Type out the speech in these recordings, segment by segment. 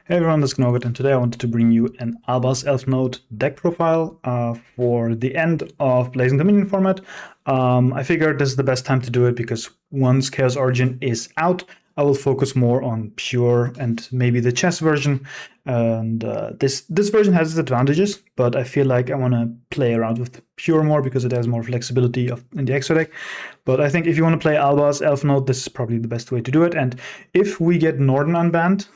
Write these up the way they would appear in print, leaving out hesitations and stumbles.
Hey everyone, this is Gnogot, and today I wanted to bring you an Albaz Elfnote deck profile for the end of Blazing Dominion format. I figured this is the best time to do it because once Chaos Origin is out, I will focus more on Pure and maybe the chess version. And this version has its advantages, but I feel like I want to play around with Pure more because it has more flexibility in the extra deck. But I think if you want to play Albaz Elfnote, this is probably the best way to do it. And if we get Norden unbanned,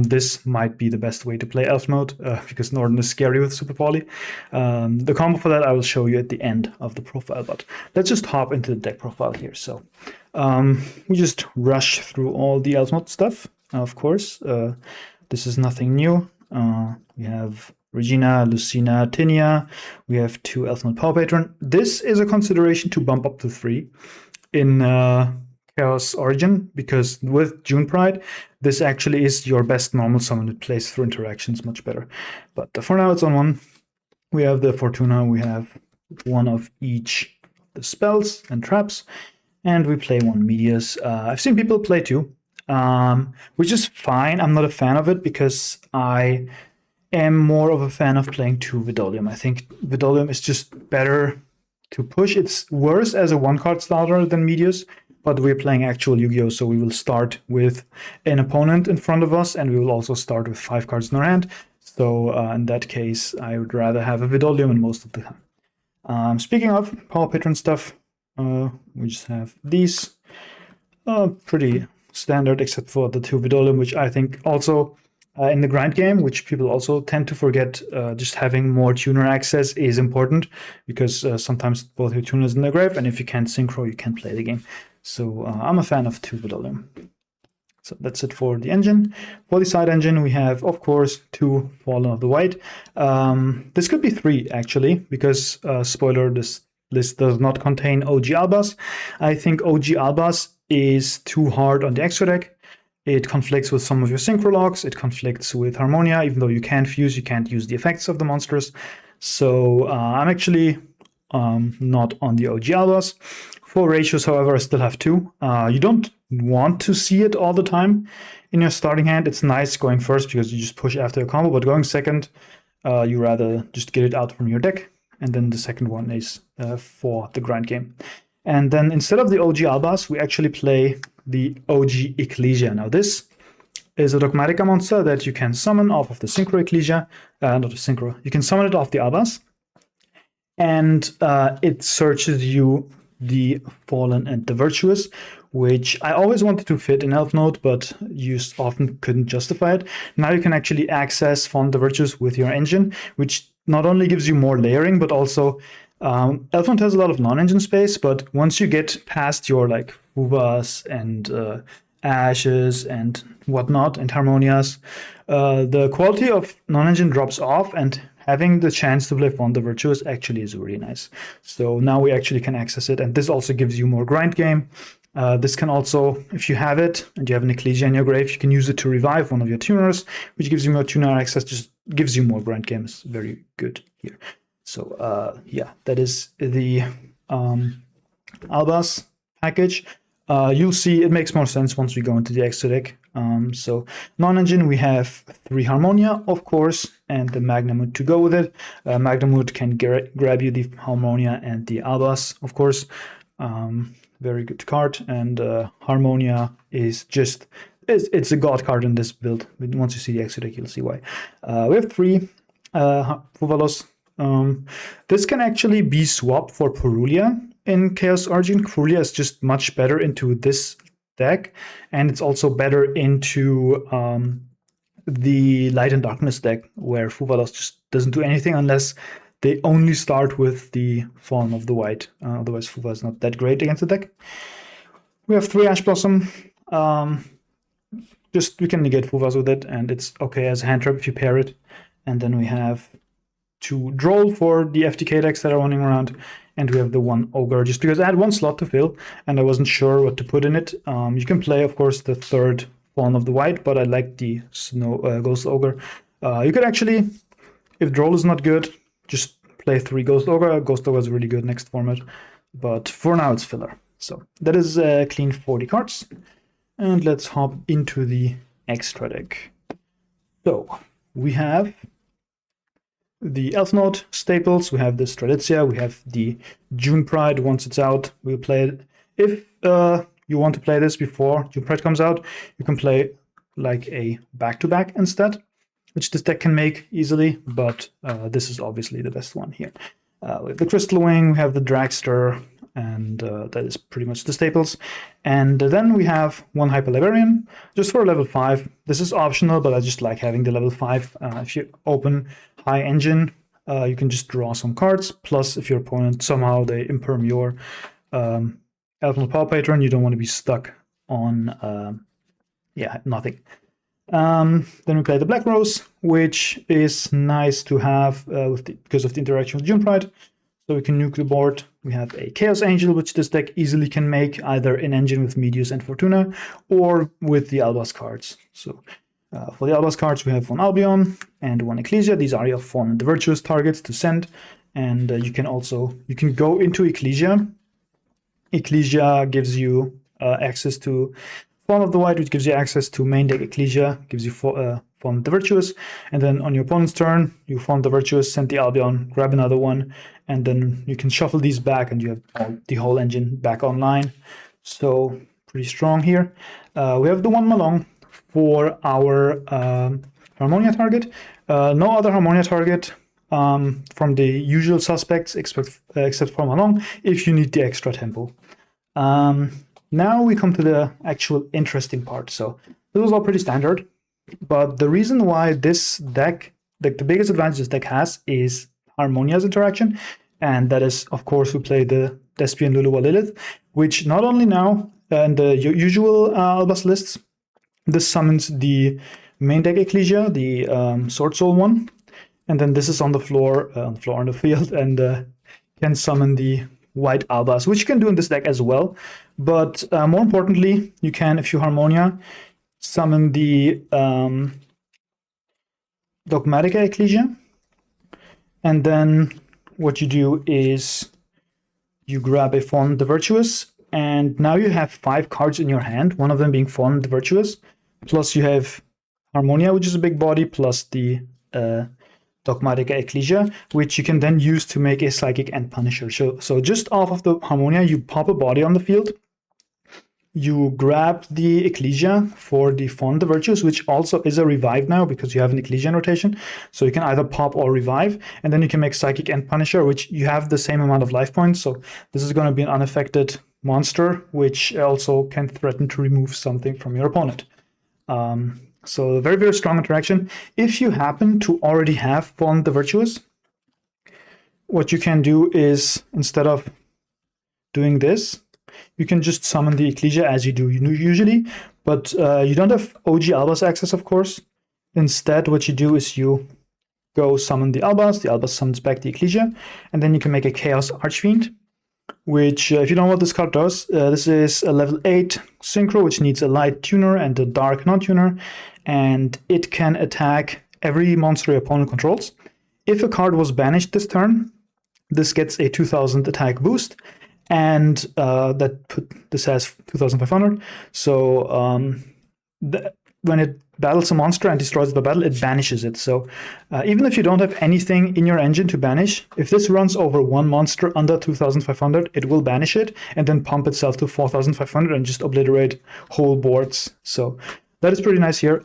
this might be the best way to play Elfnote because Norden is scary with Super Poly. The combo for that I will show you at the end of the profile, but let's just hop into the deck profile here. So we just rush through all the Elfnote stuff, of course. This is nothing new. We have Regina, Lucina, Tinia. We have 2 Elfnote Power Patron. This is a consideration to bump up to 3 in Chaos Origin, because with June Pride, this actually is your best normal summon. It plays through interactions much better. But for now, it's on 1. We have the Fortuna. We have 1 of each of the spells and traps. And we play 1 Medias. I've seen people play 2, which is fine. I'm not a fan of it because I am more of a fan of playing 2 Vidolium. I think Vidolium is just better to push. It's worse as a 1-card starter than Medias, but we're playing actual Yu-Gi-Oh! So we will start with an opponent in front of us, and we will also start with 5 cards in our hand. So in that case, I would rather have a Vidolium in most of the time. Speaking of Power Patron stuff, we just have these. Pretty standard, except for the 2 Vidolium, which I think also in the grind game, which people also tend to forget, just having more tuner access is important, because sometimes both your tuners in the grave, and if you can't synchro, you can't play the game. So I'm a fan of 2 Vidolium. So that's it for the engine. For the side engine, we have, of course, 2 Fallen of the White. This could be 3, actually, because, spoiler, this list does not contain OG Albaz. I think OG Albaz is too hard on the extra deck. It conflicts with some of your synchro locks. It conflicts with Harmonia. Even though you can fuse, you can't use the effects of the monsters. So I'm actually not on the OG Albaz. For ratios, however, I still have 2. You don't want to see it all the time in your starting hand. It's nice going first because you just push after a combo, but going second, you rather just get it out from your deck. And then the second one is for the grind game. And then instead of the OG Albaz, we actually play the OG Ecclesia. Now this is a Dogmatica monster that you can summon off of the Synchro Ecclesia. Not the Synchro. You can summon it off the Albaz. And it searches you the Fallen and the Virtuous, which I always wanted to fit in Elfnote, but you often couldn't justify it. Now you can actually access Fallen and the Virtuous with your engine, which not only gives you more layering, but also Elfnote has a lot of non-engine space, but once you get past your like Uvas and Ashes and whatnot and Harmonias, the quality of non-engine drops off, and having the chance to play Fallen the Virtuous actually is really nice. So now we actually can access it, and this also gives you more grind game. This can also, if you have it and you have an Ecclesia in your grave, you can use it to revive one of your tuners, which gives you more tuner access, just gives you more grind game. It's very good here. So yeah, that is the Albaz package. You'll see it makes more sense once we go into the extra deck. So non-engine, we have 3 Harmonia, of course, and the Magnamut to go with it. Magnamut can grab you the Harmonia and the Albaz, of course. Very good card, and Harmonia is just, it's a god card in this build. Once you see the extra deck, you'll see why. We have 3 Fuvalos. This can actually be swapped for Purulia in Chaos Origin. Purulia is just much better into this deck, and it's also better into the Light and Darkness deck, where Fuvalos just doesn't do anything unless they only start with the Fallen of the White. Otherwise, Fuva is not that great against the deck. We have 3 Ash Blossom. Just we can negate Fuvas with it, and it's okay as a hand trap if you pair it. And then we have 2 Droll for the FTK decks that are running around, and we have the 1 Ogre, just because I had 1 slot to fill, and I wasn't sure what to put in it. You can play, of course, the 3rd Fallen of the White, but I like the Ghost Ogre. You could actually, if Droll is not good, just play 3 Ghost Ogre. Ghost Ogre is really good next format, but for now it's filler. So that is clean 40 cards. And let's hop into the extra deck. So we have the Elfnote staples, we have the Strelitzia, we have the June Pride. Once it's out, we'll play it. If you want to play this before June Pride comes out, you can play like a back-to-back instead, which this deck can make easily, but this is obviously the best one here. We have the Crystal Wing, we have the Dragster, and that is pretty much the staples. And then we have one Hyper Librarian, just for level 5. This is optional, but I just like having the level 5. If you open High Engine, you can just draw some cards. Plus, if your opponent somehow they imperm your Elfnote Power Patron, you don't want to be stuck on nothing. Then we play the Black Rose, which is nice to have because of the interaction with June Pride. So we can nuke the board. We have a Chaos Angel, which this deck easily can make, either in engine with Medius and Fortuna, or with the Albaz cards. So for the Albaz cards, we have one Albion and one Ecclesia. These are your Fawn and the Virtuous targets to send. And you can go into Ecclesia. Ecclesia gives you access to Fawn of the White, which gives you access to main deck Ecclesia, gives you Fawn the Virtuous, and then on your opponent's turn, you Fawn the Virtuous, send the Albion, grab another one, and then you can shuffle these back, and you have the whole engine back online. So pretty strong here. We have the one Malong for our Harmonia target. No other Harmonia target from the usual suspects except for Malong, if you need the extra tempo. Now we come to the actual interesting part. So this was all pretty standard, but the reason why this deck, the biggest advantage this deck has is Harmonia's interaction, and that is, of course, we play the Thespian Luluwa Lilith, which not only now in the usual Albaz lists, this summons the main deck Ecclesia, the Sword Soul one, and then this is on the floor on the field, and can summon the White Albaz, which you can do in this deck as well. But more importantly, you can, if you Harmonia, summon the Dogmatica Ecclesia. And then what you do is you grab a Fawn the Virtuous, and now you have 5 cards in your hand, one of them being Fawn the Virtuous, plus you have Harmonia, which is a big body, plus the Dogmatica Ecclesia, which you can then use to make a Psychic and Punisher. So just off of the Harmonia, you pop a body on the field, you grab the Ecclesia for the Fawn the Virtuous, which also is a revive now because you have an Ecclesia in rotation. So you can either pop or revive, and then you can make Psychic and Punisher, which you have the same amount of life points. So this is going to be an unaffected monster, which also can threaten to remove something from your opponent. So a very, very strong interaction. If you happen to already have Fawn the Virtuous, what you can do is, instead of doing this, you can just summon the Ecclesia as you do usually, but you don't have OG Albaz access, of course. Instead, what you do is you go summon the Albaz summons back the Ecclesia, and then you can make a Chaos Archfiend, which, if you don't know what this card does, this is a level 8 synchro, which needs a light tuner and a dark non-tuner, and it can attack every monster your opponent controls. If a card was banished this turn, this gets a 2000 attack boost, and this has 2500. So when it battles a monster and destroys it by battle, it banishes it. So even if you don't have anything in your engine to banish, if this runs over one monster under 2500, it will banish it and then pump itself to 4500 and just obliterate whole boards. So that is pretty nice here.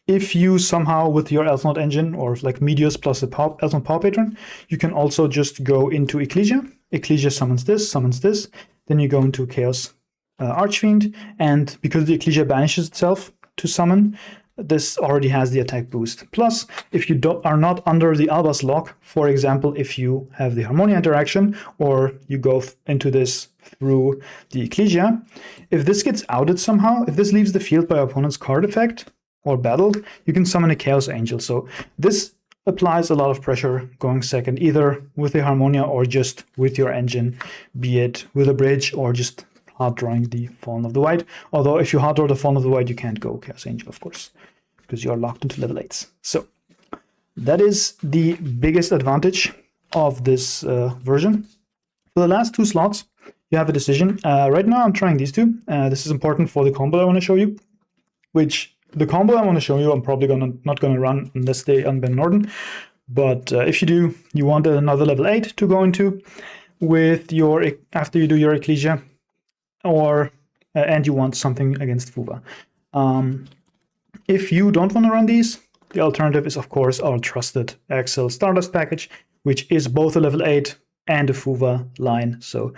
If you somehow, with your Elfnote engine, or like Medius plus a Elfnote Power Patron, you can also just go into Ecclesia. Ecclesia summons this, then you go into Chaos Archfiend, and because the Ecclesia banishes itself to summon, this already has the attack boost. Plus, if you are not under the Albaz lock, for example, if you have the Harmonia interaction, or you go into this through the Ecclesia, if this gets outed somehow, if this leaves the field by your opponent's card effect or battle, you can summon a Chaos Angel. So this applies a lot of pressure going second, either with the Harmonia or just with your engine, be it with a bridge or just hard drawing the Fawn of the White. Although if you hard draw the Fawn of the White, you can't go Chaos Angel, of course, because you are locked into level 8s. So that is the biggest advantage of this version. For the last 2 slots, you have a decision. Right now I'm trying these two. This is important for the combo I want to show you, which The combo I want to show you, I'm probably not gonna run unless they unban Norden. But if you do, you want another level 8 to go into with your after you do your Ecclesia, or and you want something against Fuva. If you don't want to run these, the alternative is of course our trusted Excel Stardust package, which is both a level 8 and a Fuva line. So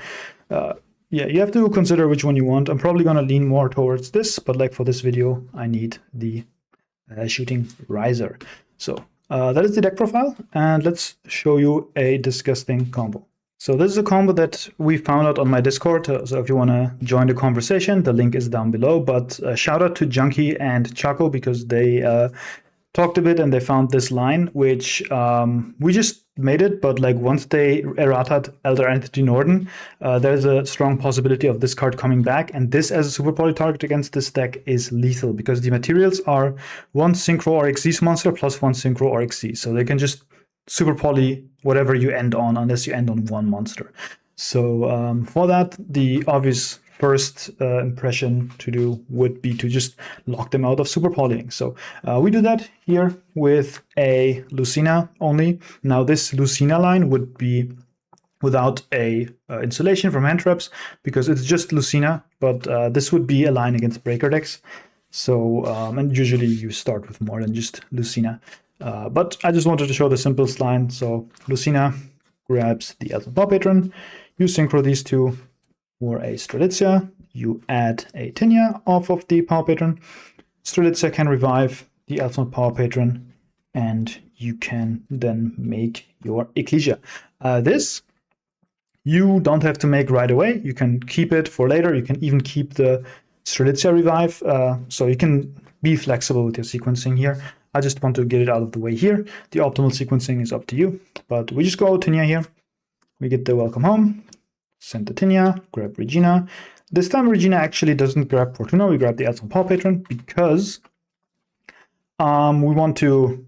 yeah, you have to consider which one you want. I'm probably gonna lean more towards this, but like for this video, I need the shooting riser. So that is the deck profile, and let's show you a disgusting combo. So this is a combo that we found out on my Discord. So if you want to join the conversation, the link is down below. But shout out to Junkie and Chaco because they talked a bit and they found this line, which we just made it. But like once they errata'd Elder Entity Norden, there's a strong possibility of this card coming back. And this as a super poly target against this deck is lethal because the materials are 1 Synchro or Xyz monster plus 1 Synchro or Xyz. So they can just super poly whatever you end on, unless you end on 1 monster. So for that, the obvious first impression to do would be to just lock them out of super polying. So we do that here with a Lucina only. Now this Lucina line would be without a insulation from hand traps because it's just Lucina, but this would be a line against breaker decks. So and usually you start with more than just Lucina. But I just wanted to show the simplest line. So Lucina grabs the Elfnote Power Patron, you synchro these two for a Strelitzia, you add a Tinya off of the Power Patron. Strelitzia can revive the Elfnote Power Patron, and you can then make your Ecclesia. This you don't have to make right away. You can keep it for later. You can even keep the Strelitzia revive. So you can be flexible with your sequencing here. I just want to get it out of the way here. The optimal sequencing is up to you, but we just go Tinya here. We get the welcome home, send the Tinya, grab Regina. This time Regina actually doesn't grab Fortuna, we grab the Elfnote Power Patron because we want to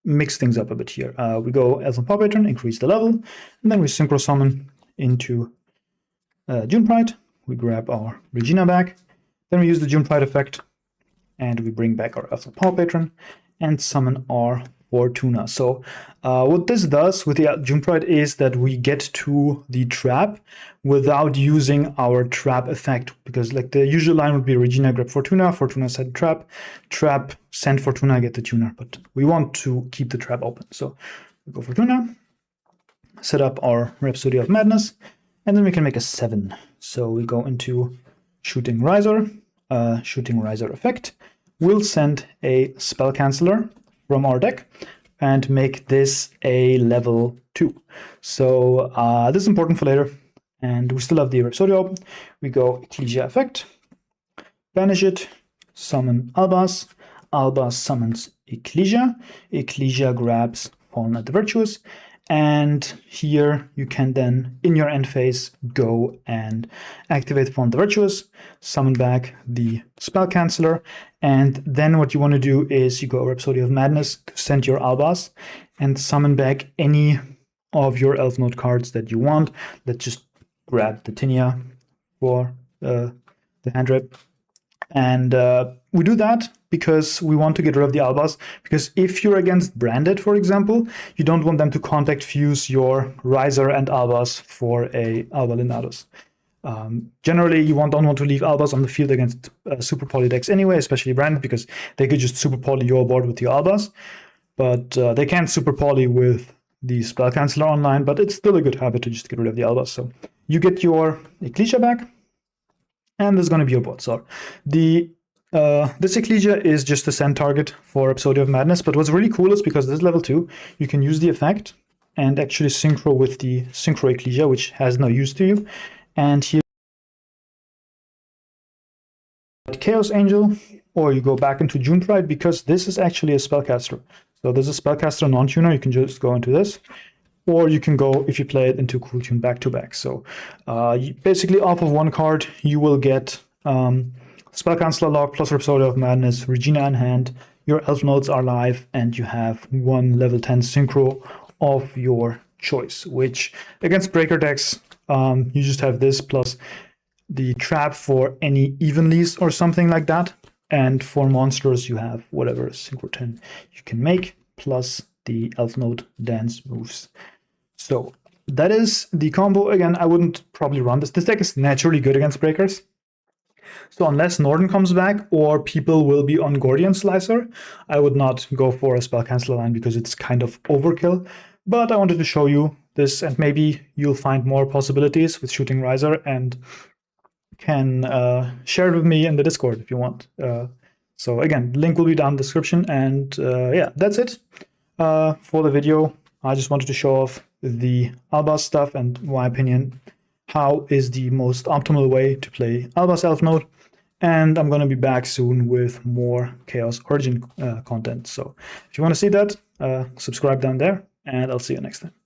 mix things up a bit here. We go Elfnote Power Patron, increase the level, and then we synchro summon into June Pride. We grab our Regina back, then we use the June Pride effect, and we bring back our Elfnote Power Patron and summon our Fortuna. So what this does with the June Pride is that we get to the trap without using our trap effect, because like the usual line would be Regina grab Fortuna, Fortuna set trap, trap send Fortuna, get the tuner, but we want to keep the trap open. So we go Fortuna, set up our Rhapsody of Madness, and then we can make a 7. So we go into Shooting Riser effect. We'll send a spell canceller from our deck and make this a level 2. So this is important for later. And we still have the Rhapsody open. We go Ecclesia effect, banish it, summon Albaz. Albaz summons Ecclesia. Ecclesia grabs Fallen at the Virtuous. And here you can then, in your end phase, go and activate Fallen the Virtuous, summon back the spell canceller, and then what you want to do is you go Rhapsody of Madness to send your Albaz and summon back any of your Elfnote cards that you want. Let's just grab the Tinya for the hand rip. And we do that because we want to get rid of the Albaz, because if you're against Branded, for example, you don't want them to contact fuse your Riser and Albaz for a Alba Lenatus. Generally, you don't want to leave Albaz on the field against super poly decks anyway, especially Branded, because they could just super poly your board with your Albaz. But they can't super poly with the spell canceller online, but it's still a good habit to just get rid of the Albaz. So you get your Ecclesia back, and there's going to be your board. So this Ecclesia is just a send target for Rhapsody of Madness, but what's really cool is because this is level 2, you can use the effect and actually synchro with the Synchro Ecclesia, which has no use to you. And here Chaos Angel, or you go back into June Pride, because this is actually a spellcaster. So there's a spellcaster non-tuner, you can just go into this. Or you can go, if you play it, into Cool Tune back-to-back. So basically off of one card, you will get Spell Canceller Lock plus Rhapsody of Madness, Regina in hand, your Elf Notes are live, and you have one level 10 synchro of your choice, which against breaker decks, you just have this plus the trap for any Evenlies or something like that. And for monsters, you have whatever synchrotron you can make, plus the Elfnote dance moves. So that is the combo. Again, I wouldn't probably run this. This deck is naturally good against breakers. So unless Norden comes back or people will be on Gordian Slicer, I would not go for a spell canceller line because it's kind of overkill. But I wanted to show you this, and maybe you'll find more possibilities with Shooting Riser and can share it with me in the Discord if you want. So again, link will be down in the description. And yeah, that's it for the video. I just wanted to show off the Albaz stuff and my opinion, how is the most optimal way to play Albaz Elfnote. And I'm going to be back soon with more Chaos Origin content. So if you want to see that, subscribe down there, and I'll see you next time.